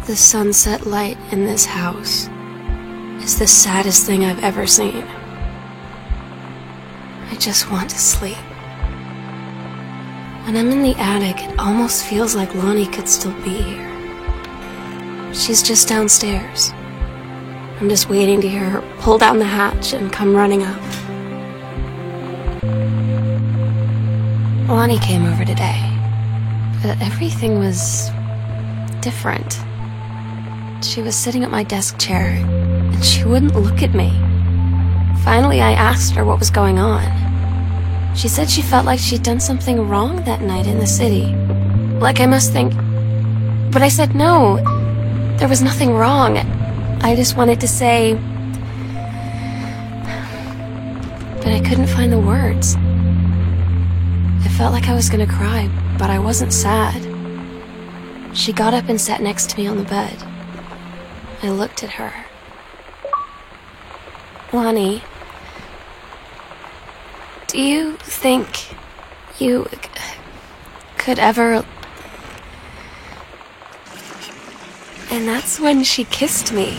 The sunset light in this house is the saddest thing I've ever seen. I just want to sleep. When I'm in the attic, it almost feels like Lonnie could still be here. She's just downstairs. I'm just waiting to hear her pull down the hatch and come running up. Lonnie came over today, but everything was different. She was sitting at my desk chair, and she wouldn't look at me. Finally, I asked her what was going on. She said she felt like she'd done something wrong that night in the city. Like I must think... But I said no, there was nothing wrong. I just wanted to say... But I couldn't find the words. I felt like I was gonna cry, but I wasn't sad. She got up and sat next to me on the bed. I looked at her. Lonnie, do you think you could ever... And that's when she kissed me.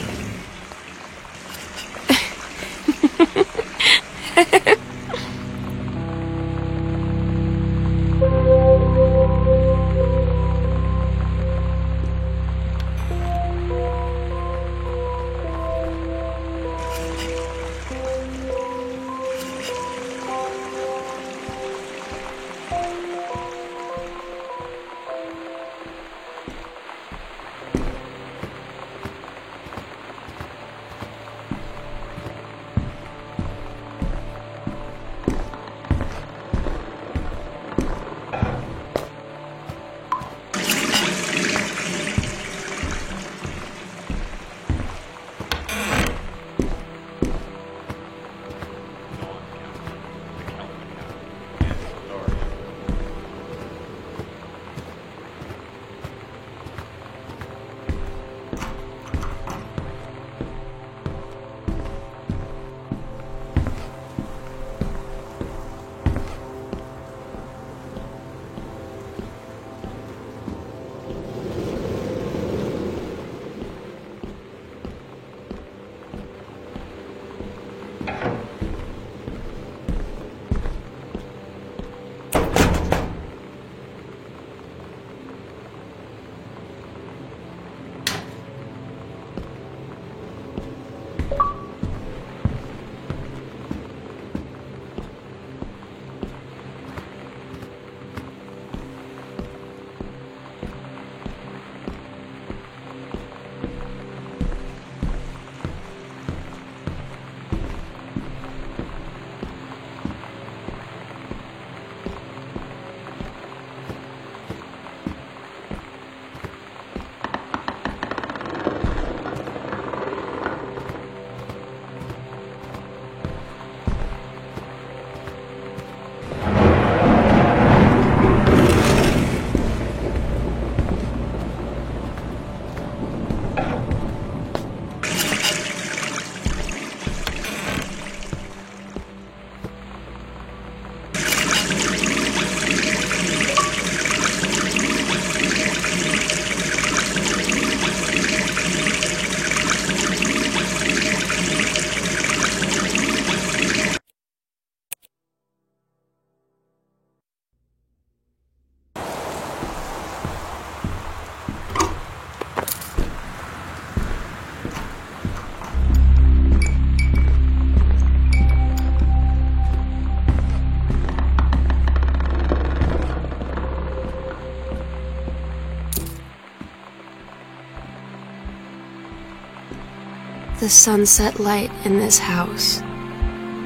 The sunset light in this house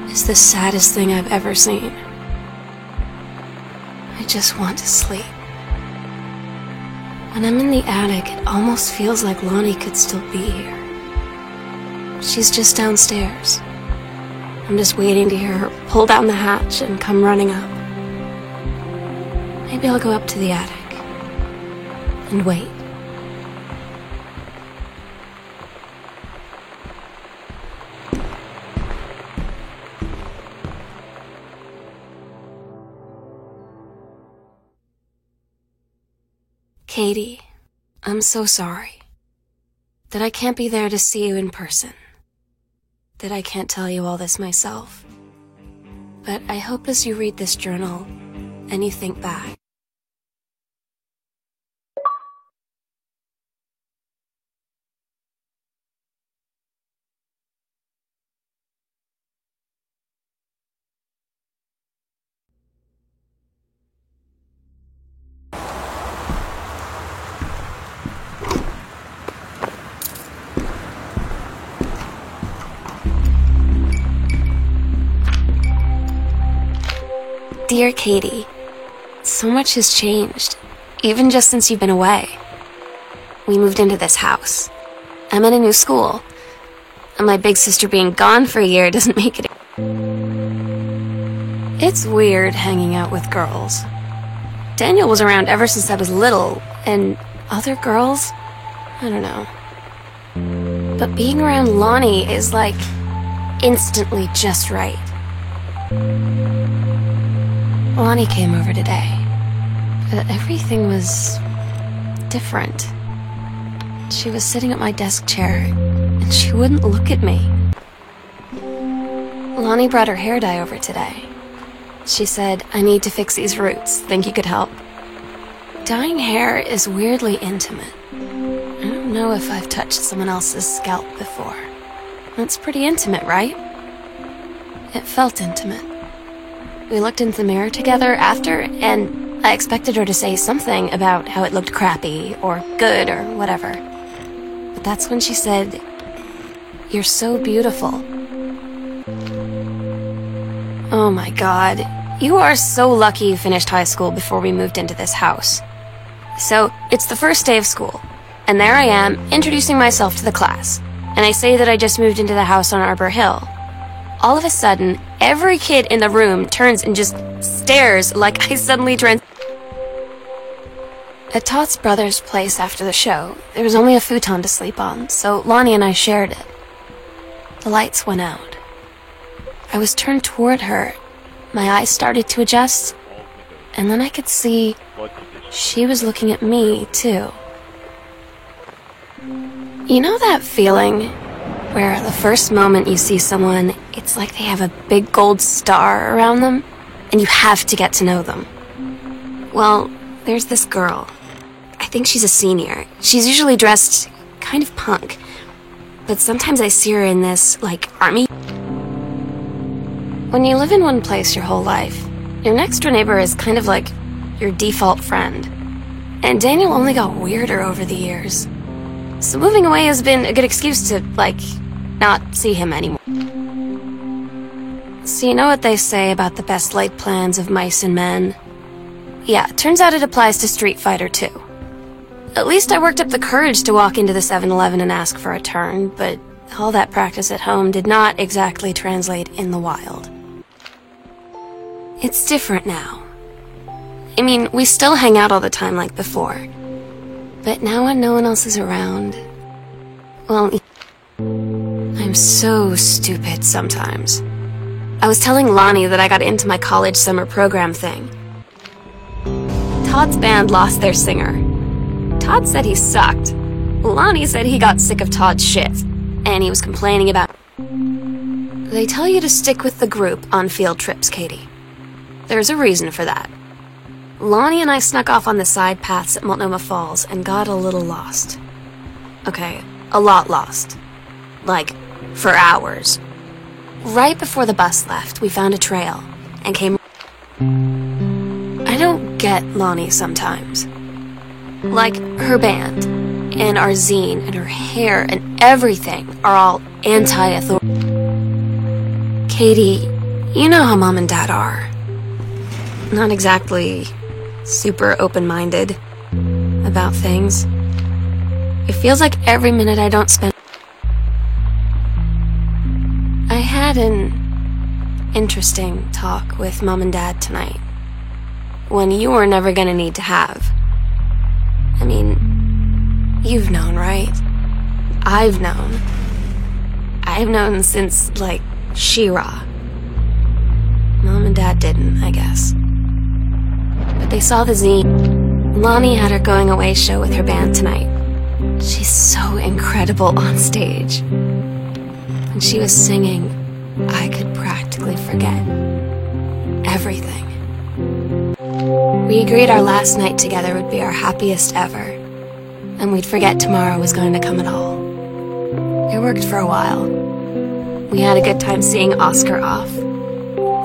is the saddest thing I've ever seen. I just want to sleep. When I'm in the attic, it almost feels like Lonnie could still be here. She's just downstairs. I'm just waiting to hear her pull down the hatch and come running up. Maybe I'll go up to the attic and wait. Katie, I'm so sorry. that I can't be there to see you in person, that I can't tell you all this myself. But I hope as you read this journal and you think back, Dear Katie, so much has changed, even just since you've been away. We moved into this house. I'm in a new school. And my big sister being gone for a year doesn't make it... It's weird hanging out with girls. Daniel was around ever since I was little, and other girls? I don't know. But being around Lonnie is like instantly just right. Lonnie came over today. Everything was different. She was sitting at my desk chair, and she wouldn't look at me. Lonnie brought her hair dye over today. She said, "I need to fix these roots. Think you could help?" Dyeing hair is weirdly intimate. I don't know if I've touched someone else's scalp before. That's pretty intimate, right? It felt intimate. We looked into the mirror together after, and I expected her to say something about how it looked crappy, or good, or whatever. But that's when she said, "You're so beautiful." Oh my God, you are so lucky you finished high school before we moved into this house. So, it's the first day of school, and there I am, introducing myself to the class, and I say that I just moved into the house on Arbor Hill. All of a sudden, every kid in the room turns and just stares like I suddenly At Todd's brother's place after the show, there was only a futon to sleep on, so Lonnie and I shared it. The lights went out. I was turned toward her. My eyes started to adjust, and then I could see she was looking at me, too. You know that feeling where the first moment you see someone, it's like they have a big gold star around them, and you have to get to know them? Well, there's this girl. I think she's a senior. She's usually dressed kind of punk, but sometimes I see her in this, like, army. When you live in one place your whole life, your next door neighbor is kind of like your default friend. And Daniel only got weirder over the years. So moving away has been a good excuse to, like, not see him anymore. So you know what they say about the best laid plans of mice and men? Yeah, turns out it applies to Street Fighter too. At least I worked up the courage to walk into the 7-Eleven and ask for a turn, but all that practice at home did not exactly translate in the wild. It's different now. I mean, we still hang out all the time like before. But now when no one else is around, well, I'm so stupid sometimes. I was telling Lonnie that I got into my college summer program thing. Todd's band lost their singer. Todd said he sucked. Lonnie said he got sick of Todd's shit, and he was complaining about... They tell you to stick with the group on field trips, Katie. There's a reason for that. Lonnie and I snuck off on the side paths at Multnomah Falls and got a little lost. Okay, a lot lost. Like, for hours. Right before the bus left, we found a trail and came... I don't get Lonnie sometimes. Like, her band, and our zine, and her hair, and everything are all anti-authority. Katie, you know how Mom and Dad are. Not exactly super open-minded about things. It feels like every minute I don't spend... I had an interesting talk with Mom and Dad tonight. One you were never gonna need to have. I mean, you've known, right? I've known. I've known since, like, She-Ra. Mom and Dad didn't, I guess. But they saw the zine. Lonnie had her going away show with her band tonight. She's so incredible on stage. When she was singing, I could practically forget everything. We agreed our last night together would be our happiest ever, and we'd forget tomorrow was going to come at all. It worked for a while. We had a good time seeing Oscar off,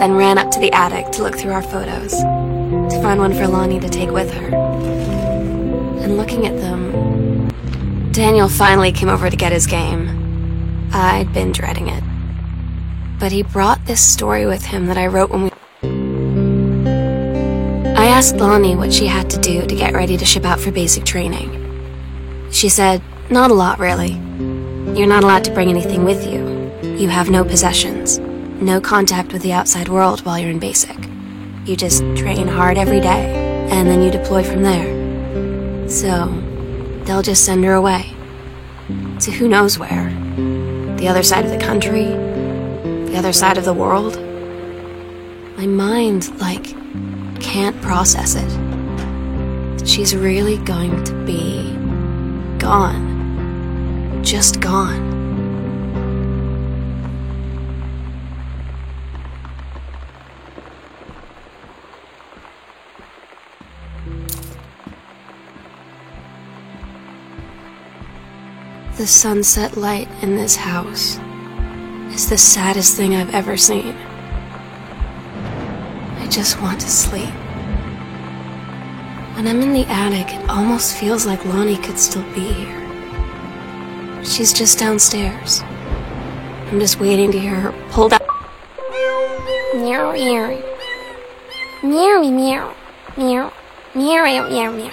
then ran up to the attic to look through our photos, to find one for Lonnie to take with her. And looking at them, Daniel finally came over to get his game. I'd been dreading it. But he brought this story with him that I wrote when we... I asked Lonnie what she had to do to get ready to ship out for basic training. She said, not a lot, really. You're not allowed to bring anything with you. You have no possessions, no contact with the outside world while you're in basic. You just train hard every day, and then you deploy from there. So, they'll just send her away. To who knows where. The other side of the country, the other side of the world. My mind, can't process it. She's really going to be gone. Just gone. The sunset light in this house is the saddest thing I've ever seen. I just want to sleep. When I'm in the attic, it almost feels like Lonnie could still be here. She's just downstairs. I'm just waiting to hear her pulled out. Meow, meow. Meow, meow. Meow. Meow, meow, meow, meow.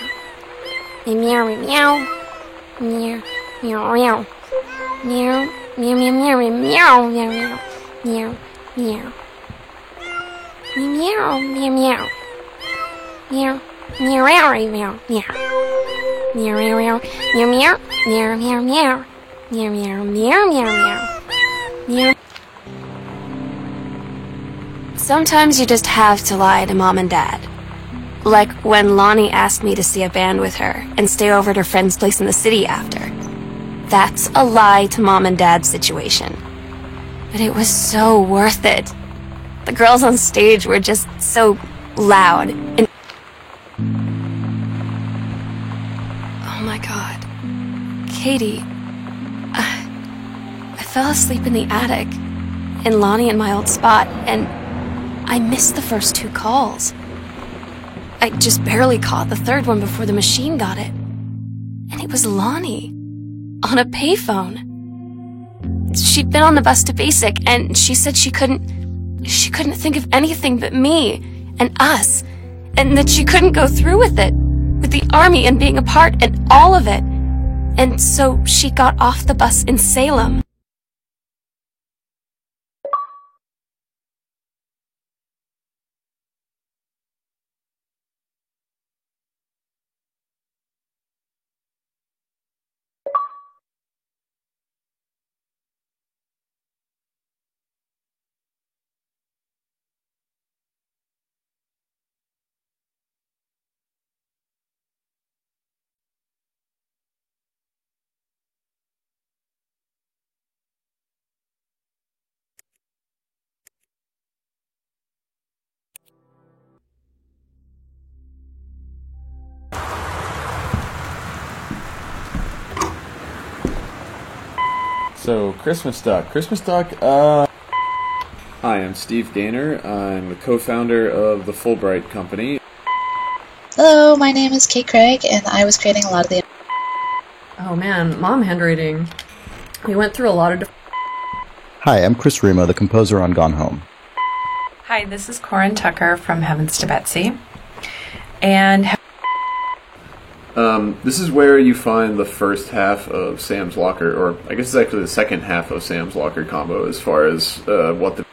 Meow, meow, meow. Meow, meow. Meow, meow, meow, meow, meow, meow, meow. Meow, meow. Meow, meow, meow. Meow, meow, meow, meow, meow. Meow, meow, meow, meow, meow, meow, meow, meow. Meow, meow, meow, meow, meow. Meow. Sometimes you just have to lie to Mom and Dad. Like when Lonnie asked me to see a band with her and stay over at her friend's place in the city after. That's a lie to Mom and Dad's situation. But it was so worth it. The girls on stage were just so loud and... Oh my God. Katie. I fell asleep in the attic, in Lonnie and my old spot, and I missed the first 2 calls. I just barely caught the third one before the machine got it. And it was Lonnie, on a payphone. She'd been on the bus to basic, and she said she couldn't think of anything but me and us, and that she couldn't go through with it, with the army and being a part and all of it. And so she got off the bus in Salem. So, Christmas Duck. Hi, I'm Steve Gaynor. I'm the co-founder of the Fulbright Company. Hello, my name is Kate Craig, and I was creating a lot of the... Oh man, mom handwriting. We went through a lot of Hi, I'm Chris Remo, the composer on Gone Home. Hi, this is Corin Tucker from Heavens to Betsy. And this is where you find the first half of Sam's Locker, or I guess it's actually the second half of Sam's Locker combo as far as what the...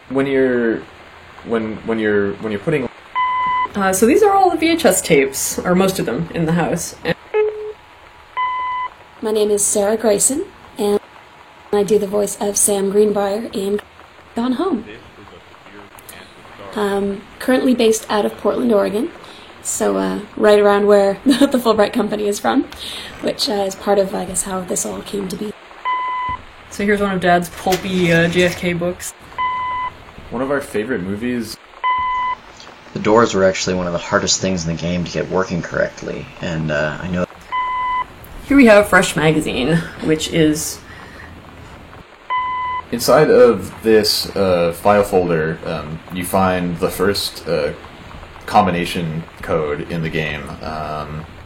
When you're putting... so these are all the VHS tapes, or most of them, in the house. My name is Sarah Grayson, and I do the voice of Sam Greenbrier in Gone Home. Currently based out of Portland, Oregon, So, right around where the Fulbright Company is from, which is part of, I guess, how this all came to be. So here's one of Dad's pulpy JFK books. One of our favorite movies. The doors were actually one of the hardest things in the game to get working correctly, and I know... Here we have Fresh Magazine, which is... Inside of this file folder, you find the first combination code in the game.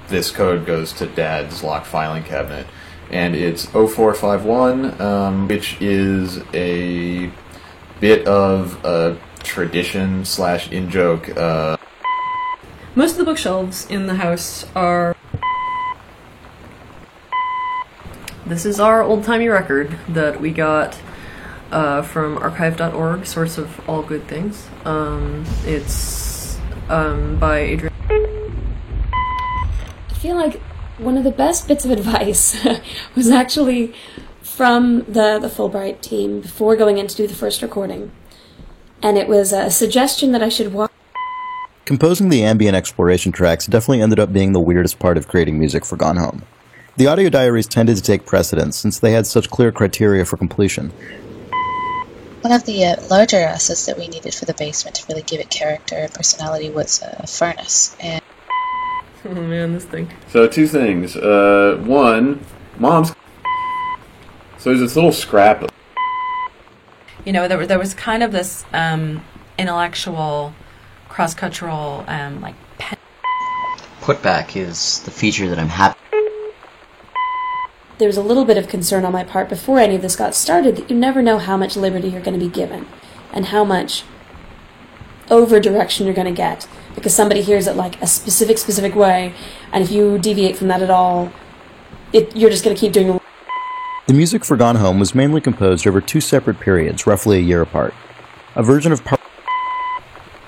This code goes to Dad's locked filing cabinet, and it's 0451, which is a bit of a tradition / in-joke. Most of the bookshelves in the house are... This is our old-timey record that we got from archive.org, source of all good things. It's by Adrian. I feel like one of the best bits of advice was actually from the Fulbright team before going in to do the first recording. And it was a suggestion that I should watch. Composing the ambient exploration tracks definitely ended up being the weirdest part of creating music for Gone Home. The audio diaries tended to take precedence since they had such clear criteria for completion. One of the larger assets that we needed for the basement to really give it character and personality was a furnace. And Oh man, this thing. So two things. One, Mom's... So there's this little scrap. You know, there was kind of this intellectual, cross-cultural, like... Putback is the feature that I'm happy... There was a little bit of concern on my part before any of this got started that you never know how much liberty you're going to be given and how much over-direction you're going to get, because somebody hears it like a specific way, and if you deviate from that at all, you're just going to keep doing... The music for Gone Home was mainly composed over two separate periods, roughly a year apart. A version of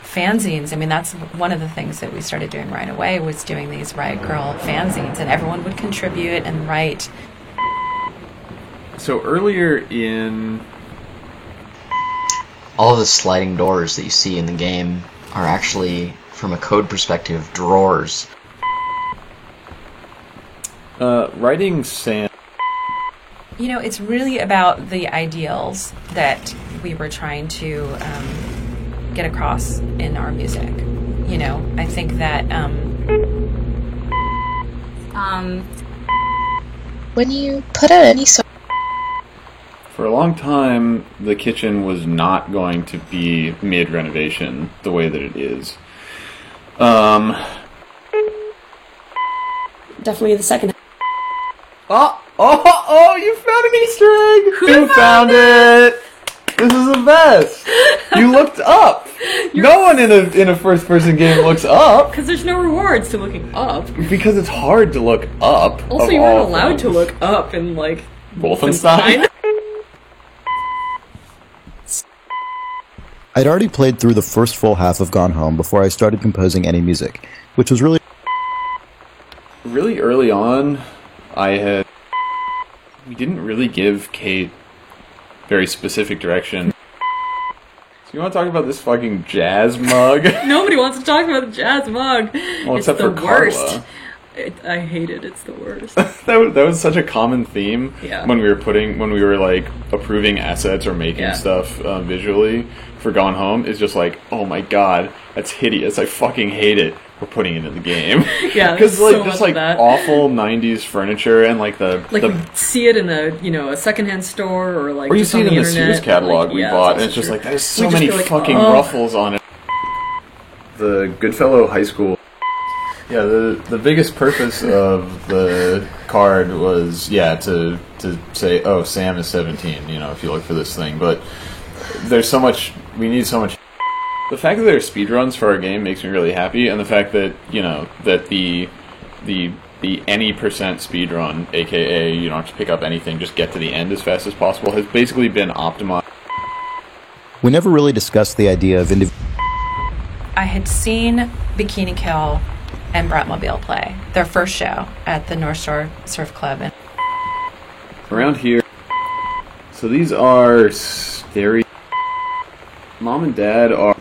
Fanzines, I mean, that's one of the things that we started doing right away, was doing these Riot Girl fanzines, and everyone would contribute and write. So earlier in... All of the sliding doors that you see in the game are actually, from a code perspective, drawers. Writing Sam... You know, it's really about the ideals that we were trying to get across in our music. You know, I think that... when you put out any sort... For a long time, the kitchen was not going to be mid-renovation the way that it is. Definitely the second. Oh, you found an Easter egg! Who found it? This is the best! You looked up! No one in a first-person game looks up! Because there's no rewards to looking up. Because it's hard to look up. Also, you weren't allowed to look up in, like... Wolfenstein? I'd already played through the first full half of Gone Home before I started composing any music, which was really Early on, we didn't really give Kate very specific direction. So you want to talk about this fucking jazz mug? Nobody wants to talk about the jazz mug. Well, it's except the for Carla. worst. I hate it. It's the worst. that was such a common theme when we were like approving assets or making stuff visually for Gone Home. Is just like, oh my god, that's hideous. I fucking hate it. We're putting it in the game. Yeah, because like so just like awful '90s furniture and like we see it in a secondhand store or like or you just see it in the internet, Sears catalog we bought, and it's just like there's so many fucking ruffles on it. The Goodfellow High School. Yeah, the biggest purpose of the card was to say, oh, Sam is 17. You know, if you look for this thing, but there's so much. We need so much. The fact that there are speedruns for our game makes me really happy, and the fact that that the any percent speedrun, aka you don't have to pick up anything, just get to the end as fast as possible, has basically been optimized. We never really discussed the idea of I had seen Bikini Kill and Bratmobile play their first show at the North Shore Surf Club. And around here, so these are Mom and Dad are...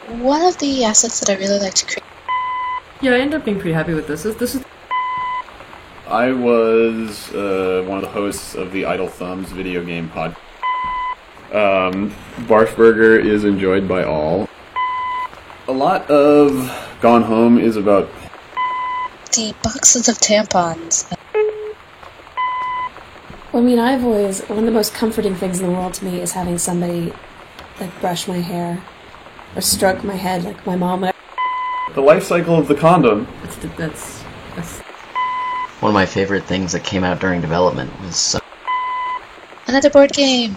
One of the assets that I really like to create... Yeah, I ended up being pretty happy with this. This is. I was one of the hosts of the Idle Thumbs video game pod. Barf Burger is enjoyed by all. A lot of Gone Home is about the boxes of tampons. Well, I mean, I've always, one of the most comforting things in the world to me is having somebody, like, brush my hair or stroke my head like my mom would. the life cycle of the condom. That's One of my favorite things that came out during development was Another board game.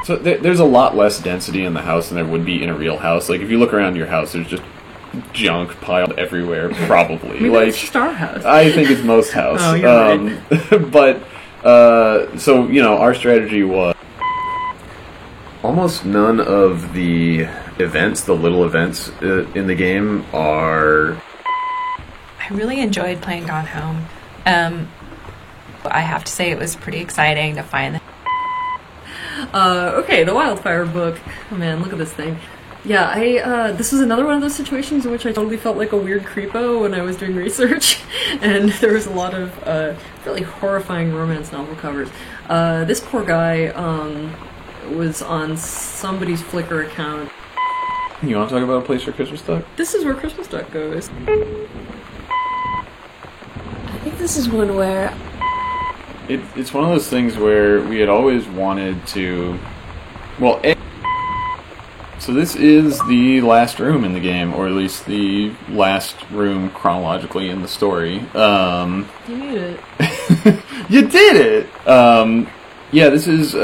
So there's a lot less density in the house than there would be in a real house. Like, if you look around your house, there's just junk piled everywhere, probably. Maybe like, it's just our house. I think it's most house. Oh, you're right. But, so, you know, our strategy was almost none of the events, the little events in the game are... I really enjoyed playing Gone Home. I have to say it was pretty exciting to find. Okay, the Wildfire book. Oh man, look at this thing. Yeah, this was another one of those situations in which I totally felt like a weird creepo when I was doing research, and there was a lot of really horrifying romance novel covers. This poor guy was on somebody's Flickr account. You want to talk about a place for Christmas duck? This is where Christmas duck goes. I think this is one where It's one of those things where we had always wanted to... Well, so this is the last room in the game, or at least the last room chronologically in the story. You need it. You did it! Yeah, this is